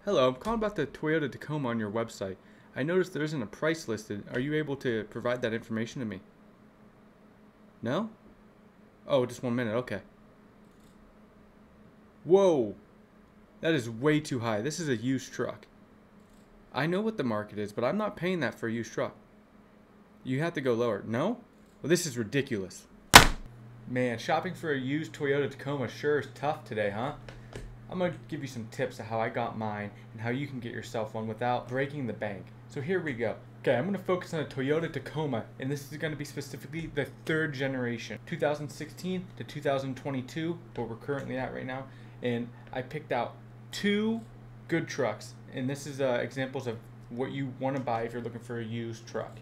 Hello, I'm calling about the Toyota Tacoma on your website. I noticed there isn't a price listed. Are you able to provide that information to me? No? Oh, just 1 minute, okay. Whoa! That is way too high. This is a used truck. I know what the market is, but I'm not paying that for a used truck. You have to go lower. No? Well, this is ridiculous. Man, shopping for a used Toyota Tacoma sure is tough today, huh? I'm going to give you some tips of how I got mine and how you can get yourself one without breaking the bank. So here we go. Okay, I'm going to focus on the Toyota Tacoma, and this is going to be specifically the third generation, 2016 to 2022, where we're currently at right now. And I picked out two good trucks, and this is examples of what you want to buy if you're looking for a used truck.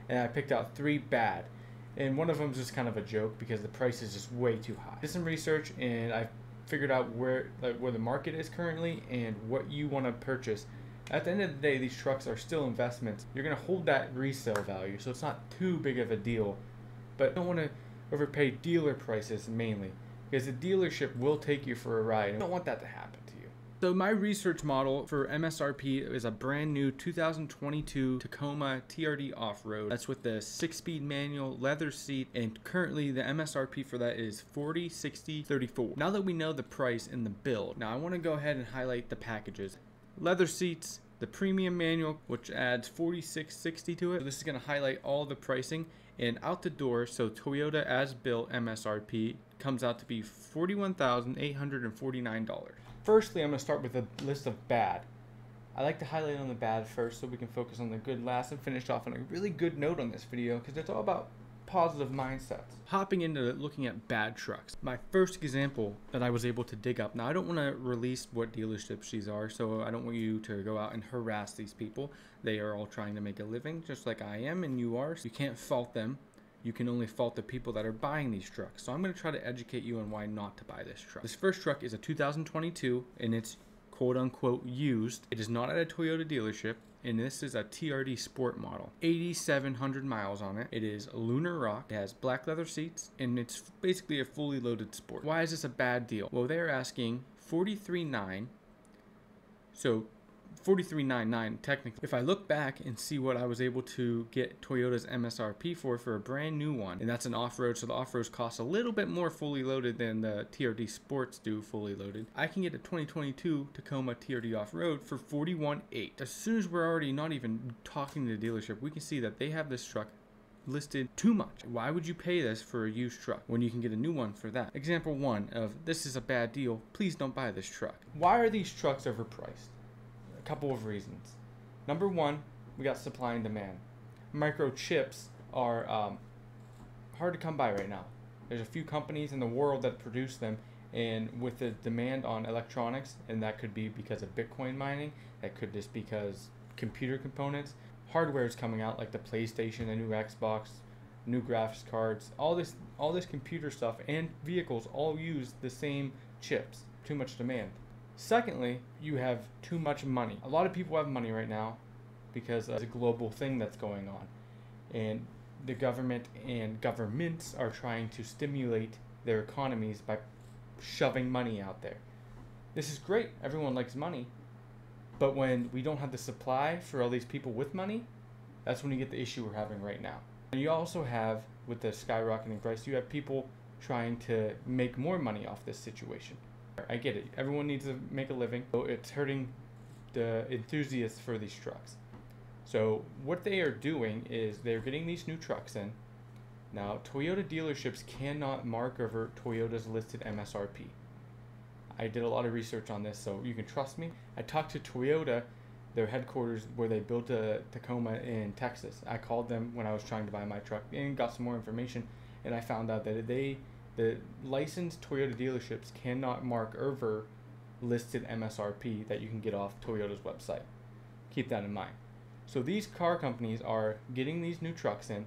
And I picked out three bad, and one of them is just kind of a joke because the price is just way too high. Did some research, and I figured out where the market is currently and what you want to purchase. At the end of the day, these trucks are still investments. You're going to hold that resale value, so it's not too big of a deal. But you don't want to overpay dealer prices mainly, because the dealership will take you for a ride. You don't want that to happen to you. So my research model for MSRP is a brand new 2022 Tacoma TRD off-road. That's with the 6-speed manual, leather seat, and currently the MSRP for that is $40,6034. Now that we know the price and the build, now I want to go ahead and highlight the packages. Leather seats, the premium manual, which adds $46.60 to it. So this is going to highlight all the pricing, and out the door, so Toyota as built MSRP comes out to be $41,849. Firstly, I'm going to start with a list of bad. I like to highlight on the bad first so we can focus on the good last and finish off on a really good note on this video, because it's all about positive mindsets. Hopping into looking at bad trucks. My first example that I was able to dig up. Now, I don't want to release what dealerships these are, so I don't want you to go out and harass these people. They are all trying to make a living, just like I am and you are. So you can't fault them. You can only fault the people that are buying these trucks. So I'm going to try to educate you on why not to buy this truck. This first truck is a 2022, and it's quote-unquote used. It is not at a Toyota dealership, and this is a TRD Sport model. 8,700 miles on it. It is Lunar Rock. It has black leather seats, and it's basically a fully loaded Sport. Why is this a bad deal? Well, they're asking $43,900, so $43,999 technically. If I look back and see what I was able to get Toyota's MSRP for a brand new one, and that's an off-road, so the off-roads cost a little bit more fully loaded than the TRD Sports do fully loaded. I can get a 2022 Tacoma TRD off-road for $41,800. As soon as we're already not even talking to the dealership, we can see that they have this truck listed too much. Why would you pay this for a used truck when you can get a new one for that? Example one of this is a bad deal. Please don't buy this truck. Why are these trucks overpriced? A couple of reasons. Number one, we got supply and demand. Microchips are hard to come by right now. There's a few companies in the world that produce them, and with the demand on electronics, and that could be because of Bitcoin mining, that could just because computer components, hardware is coming out like the PlayStation, the new Xbox, new graphics cards, all this computer stuff and vehicles all use the same chips. Too much demand. Secondly, you have too much money. A lot of people have money right now because of the global thing that's going on. And the government and governments are trying to stimulate their economies by shoving money out there. This is great. Everyone likes money. But when we don't have the supply for all these people with money, that's when you get the issue we're having right now. And you also have, with the skyrocketing price, you have people trying to make more money off this situation. I get it. Everyone needs to make a living, so it's hurting the enthusiasts for these trucks. So what they are doing is they're getting these new trucks in. Now, Toyota dealerships cannot mark over Toyota's listed MSRP. I did a lot of research on this, so you can trust me. I talked to Toyota, their headquarters where they built a Tacoma in Texas. I called them when I was trying to buy my truck and got some more information, and I found out that the licensed Toyota dealerships cannot mark over listed MSRP that you can get off Toyota's website. Keep that in mind. So these car companies are getting these new trucks in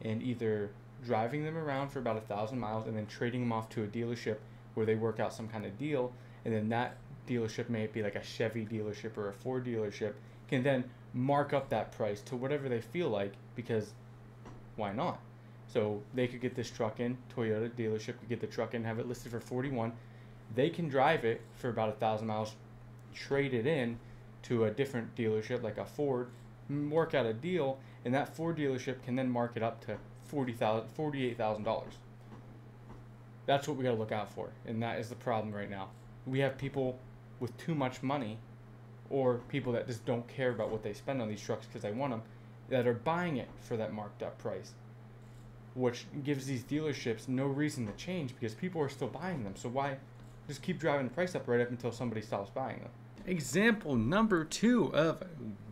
and either driving them around for about 1,000 miles and then trading them off to a dealership where they work out some kind of deal, and then that dealership, may be like a Chevy dealership or a Ford dealership, can then mark up that price to whatever they feel like, because why not? So they could get this truck in, Toyota dealership could get the truck in, have it listed for $41,000. They can drive it for about 1,000 miles, trade it in, to a different dealership like a Ford, work out a deal, and that Ford dealership can then mark it up to $48,000. That's what we got to look out for, and that is the problem right now. We have people with too much money, or people that just don't care about what they spend on these trucks because they want them, that are buying it for that marked up price, which gives these dealerships no reason to change because people are still buying them. So why just keep driving the price up right up until somebody stops buying them? Example number 2 of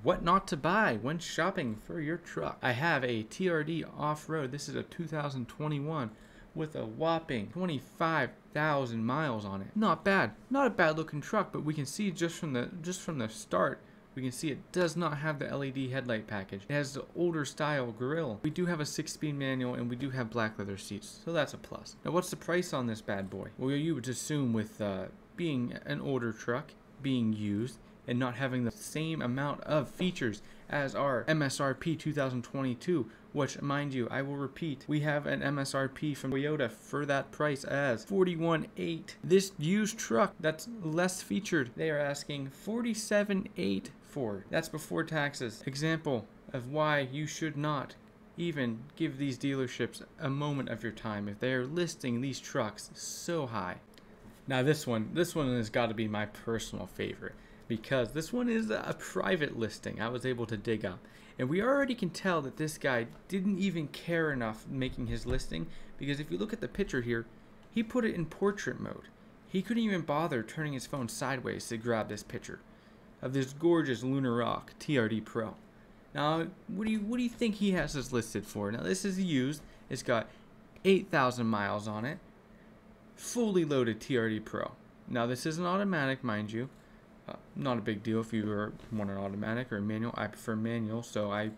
what not to buy when shopping for your truck. I have a TRD off-road. This is a 2021 with a whopping 25,000 miles on it. Not bad. Not a bad looking truck, but we can see just from the start, we can see it does not have the LED headlight package. It has the older style grille. We do have a 6-speed manual and we do have black leather seats, so that's a plus. Now what's the price on this bad boy? Well, you would assume with being an older truck, being used, and not having the same amount of features as our MSRP 2022, which, mind you, I will repeat, we have an MSRP from Toyota for that price as $41,800. This used truck that's less featured, they are asking $47,800 for. That's before taxes. Example of why you should not even give these dealerships a moment of your time if they are listing these trucks so high. Now this one has got to be my personal favorite, because this one is a private listing I was able to dig up. And we already can tell that this guy didn't even care enough making his listing, because if you look at the picture here, he put it in portrait mode. He couldn't even bother turning his phone sideways to grab this picture of this gorgeous Lunar Rock TRD Pro. Now, what do you think he has this listed for? Now, this is used. It's got 8,000 miles on it. Fully loaded TRD Pro. Now, this is an automatic, mind you. Not a big deal if you want an automatic or a manual. I prefer manual, so I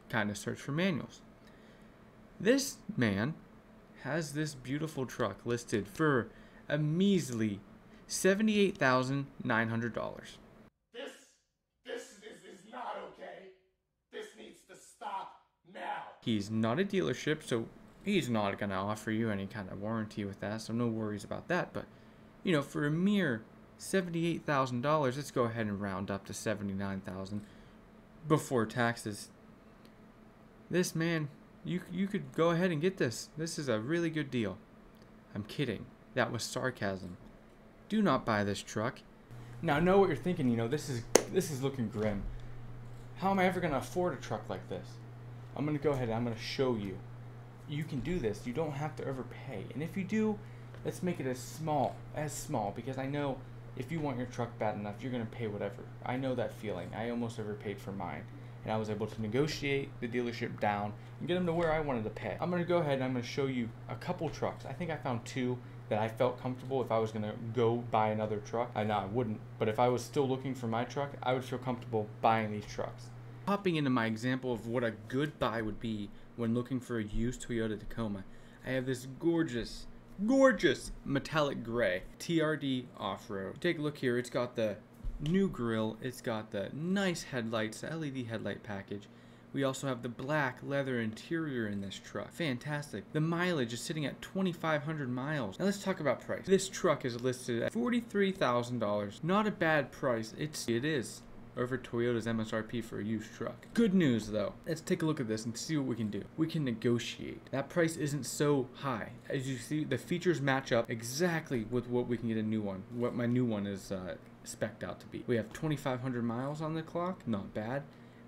kind of search for manuals. This man has this beautiful truck listed for a measly $78,900. This is not okay. This needs to stop now. He's not a dealership, so he's not going to offer you any kind of warranty with that, so no worries about that. But, you know, for a mere $78,000, let's go ahead and round up to $79,000 before taxes. This man, you could go ahead and get this. This is a really good deal. I'm kidding. That was sarcasm. Do not buy this truck. Now I know what you're thinking. You know, this is looking grim. How am I ever going to afford a truck like this? I'm going to go ahead and I'm going to show you. You can do this. You don't have to overpay. And if you do, let's make it as small, because I know if you want your truck bad enough, you're going to pay whatever. I know that feeling. I almost overpaid for mine, and I was able to negotiate the dealership down and get them to where I wanted to pay. I'm going to go ahead and I'm going to show you a couple trucks. I think I found 2 that I felt comfortable. If I was going to go buy another truck, I know I wouldn't, but if I was still looking for my truck, I would feel comfortable buying these trucks. Hopping into my example of what a good buy would be when looking for a used Toyota Tacoma, I have this gorgeous metallic gray TRD off-road. Take a look here. It's got the new grille. It's got the nice headlights, the LED headlight package. We also have the black leather interior in this truck. Fantastic. The mileage is sitting at 2,500 miles. Now let's talk about price. This truck is listed at $43,000. Not a bad price. It is over Toyota's MSRP for a used truck. Good news though. Let's take a look at this and see what we can do. We can negotiate. That price isn't so high. As you see, the features match up exactly with what we can get a new one. What my new one is spec'd out to be. We have 2,500 miles on the clock. Not bad.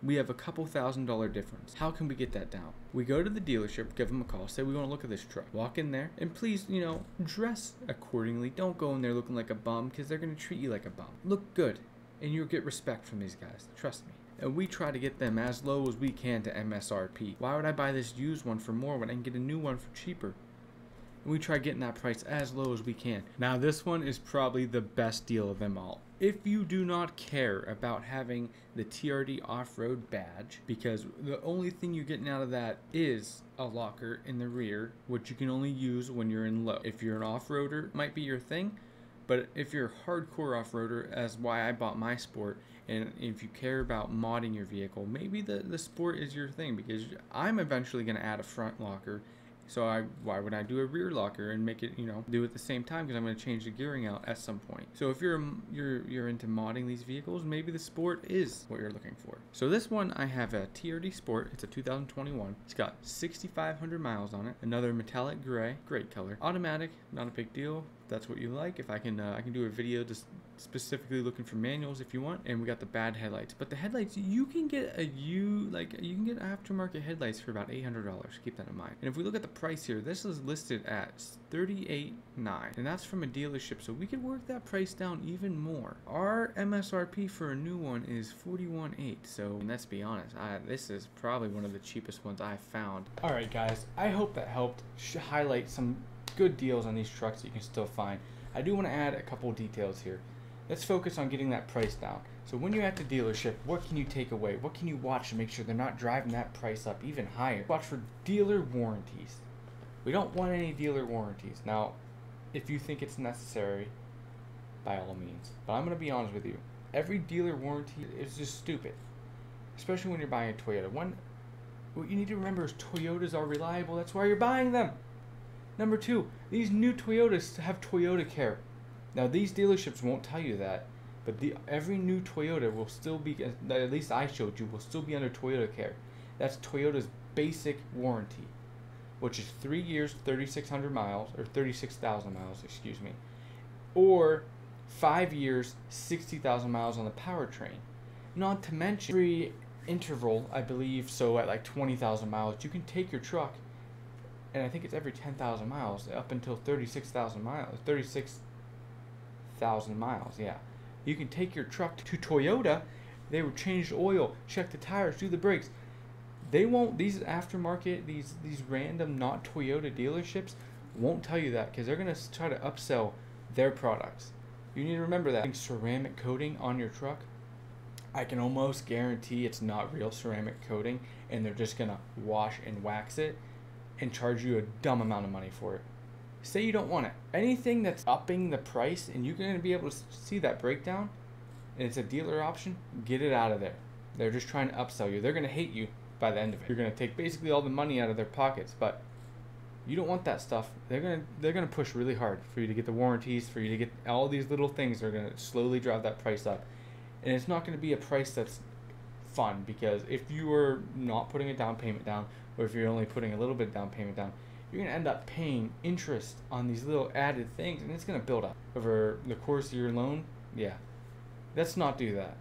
We have a couple $1,000 difference. How can we get that down? We go to the dealership, give them a call, say we want to look at this truck. Walk in there, and please, you know, dress accordingly. Don't go in there looking like a bum, because they're going to treat you like a bum. Look good, and you'll get respect from these guys. Trust me. And we try to get them as low as we can to MSRP. Why would I buy this used one for more when I can get a new one for cheaper? And we try getting that price as low as we can. Now this one is probably the best deal of them all. If you do not care about having the TRD off-road badge, because the only thing you're getting out of that is a locker in the rear, which you can only use when you're in low. If you're an off-roader, it might be your thing, but if you're a hardcore off-roader, as why I bought my Sport, and if you care about modding your vehicle, maybe the Sport is your thing, because I'm eventually going to add a front locker So why would I do a rear locker and make it, you know, do it at the same time, because I'm going to change the gearing out at some point. So if you're into modding these vehicles, maybe the Sport is what you're looking for. So this one, I have a TRD Sport. It's a 2021. It's got 6,500 miles on it. Another metallic gray, great color. Automatic, not a big deal. That's what you like. If I can do a video just specifically looking for manuals if you want. And we got the bad headlights, but the headlights, you can get you can get aftermarket headlights for about $800. Keep that in mind. And if we look at the price here, this is listed at $38,900, and that's from a dealership, so we could work that price down even more. Our MSRP for a new one is $41,800, so let's be honest, this is probably one of the cheapest ones I've found. All right, guys, I hope that helped highlight some good deals on these trucks that you can still find. I do want to add a couple details here. Let's focus on getting that price down. So when you're at the dealership, what can you take away? What can you watch to make sure they're not driving that price up even higher? Watch for dealer warranties. We don't want any dealer warranties. Now, if you think it's necessary, by all means. But I'm going to be honest with you. Every dealer warranty is just stupid. Especially when you're buying a Toyota. What you need to remember is Toyotas are reliable. That's why you're buying them. Number two, these new Toyotas have Toyota Care. Now, these dealerships won't tell you that, but every new Toyota will still be, at least I showed you, will still be under Toyota Care. That's Toyota's basic warranty, which is 3 years, 3,600 miles, or 36,000 miles, excuse me, or 5 years, 60,000 miles on the powertrain. Not to mention, every interval, I believe, so at like 20,000 miles, you can take your truck, and I think it's every 10,000 miles, up until 36,000 miles, 36,000 miles, yeah. You can take your truck to Toyota. They will change the oil, check the tires, do the brakes. They won't, these aftermarket, these random not Toyota dealerships won't tell you that, because they're going to try to upsell their products. You need to remember that. Ceramic coating on your truck, I can almost guarantee it's not real ceramic coating, and they're just going to wash and wax it and charge you a dumb amount of money for it. Say you don't want it. Anything that's upping the price and you're going to be able to see that breakdown and it's a dealer option, get it out of there. They're just trying to upsell you. They're going to hate you by the end of it. You're going to take basically all the money out of their pockets, but you don't want that stuff. They're going to push really hard for you to get the warranties, for you to get all these little things. They're going to slowly drive that price up. And it's not going to be a price that's fun, because if you are not putting a down payment down, or if you're only putting a little bit of down payment down, you're going to end up paying interest on these little added things, and it's going to build up over the course of your loan. Yeah, let's not do that.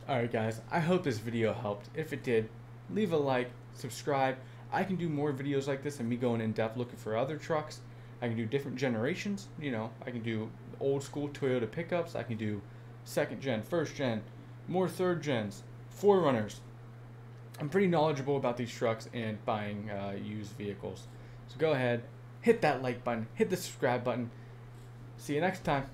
Alright guys, I hope this video helped. If it did, leave a like, subscribe. I can do more videos like this and me going in depth looking for other trucks. I can do different generations, you know, I can do old school Toyota pickups, I can do second gen, first gen, more third gens, 4Runners. I'm pretty knowledgeable about these trucks and buying used vehicles. So go ahead, hit that like button, hit the subscribe button. See you next time.